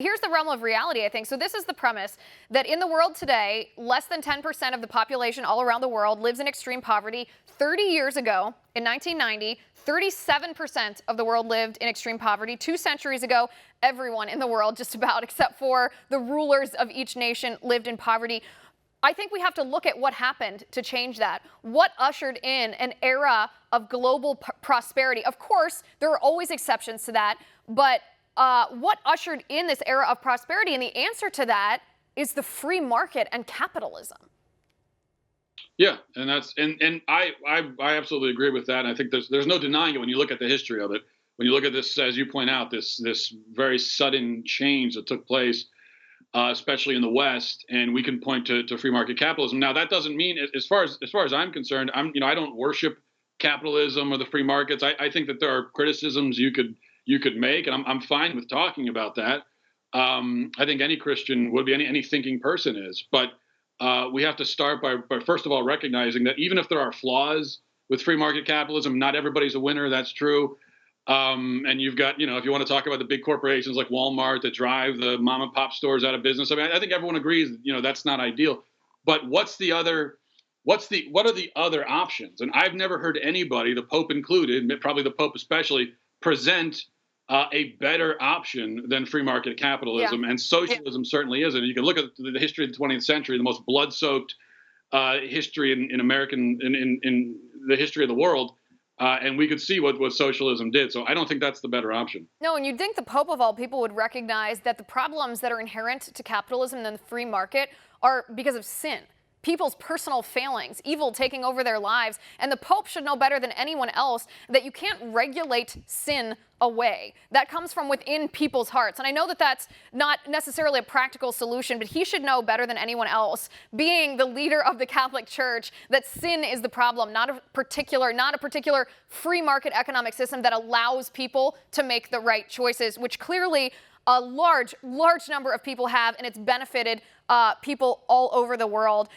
Here's the realm of reality, I think. So this is the premise that in the world today, less than 10% of the population all around the world lives in extreme poverty. 30 years ago, in 1990, 37% of the world lived in extreme poverty. 2 centuries ago, everyone in the world, just about, except for the rulers of each nation, lived in poverty. I think we have to look at what happened to change that. What ushered in an era of global prosperity? Of course, there are always exceptions to that, but what ushered in this era of prosperity? And the answer to that is the free market and capitalism. Yeah, and I absolutely agree with that. And I think there's no denying it when you look at the history of it. When you look at this, as you point out, this very sudden change that took place, especially in the West, and we can point to free market capitalism. Now, that doesn't mean, as far as I'm concerned, I don't worship capitalism or the free markets. I think that there are criticisms you could make, and I'm fine with talking about that. I think any Christian would be, any thinking person is, but we have to start by first of all recognizing that even if there are flaws with free market capitalism, not everybody's a winner. That's true. And you've got, if you want to talk about the big corporations like Walmart that drive the mom and pop stores out of business, I mean, I think everyone agrees that, that's not ideal. But what are the other options? And I've never heard anybody, the Pope included, probably the Pope especially, present a better option than free market capitalism. Yeah. And socialism certainly isn't. You can look at the history of the 20th century, the most blood-soaked history in American in the history of the world. And we could see what socialism did. So I don't think that's the better option. No, and you'd think the Pope of all people would recognize that the problems that are inherent to capitalism and the free market are because of sin. People's personal failings, evil taking over their lives. And the Pope should know better than anyone else that you can't regulate sin away. That comes from within people's hearts. And I know that that's not necessarily a practical solution, but he should know better than anyone else, being the leader of the Catholic Church, that sin is the problem, not a particular free market economic system that allows people to make the right choices, which clearly a large number of people have, and it's benefited people all over the world.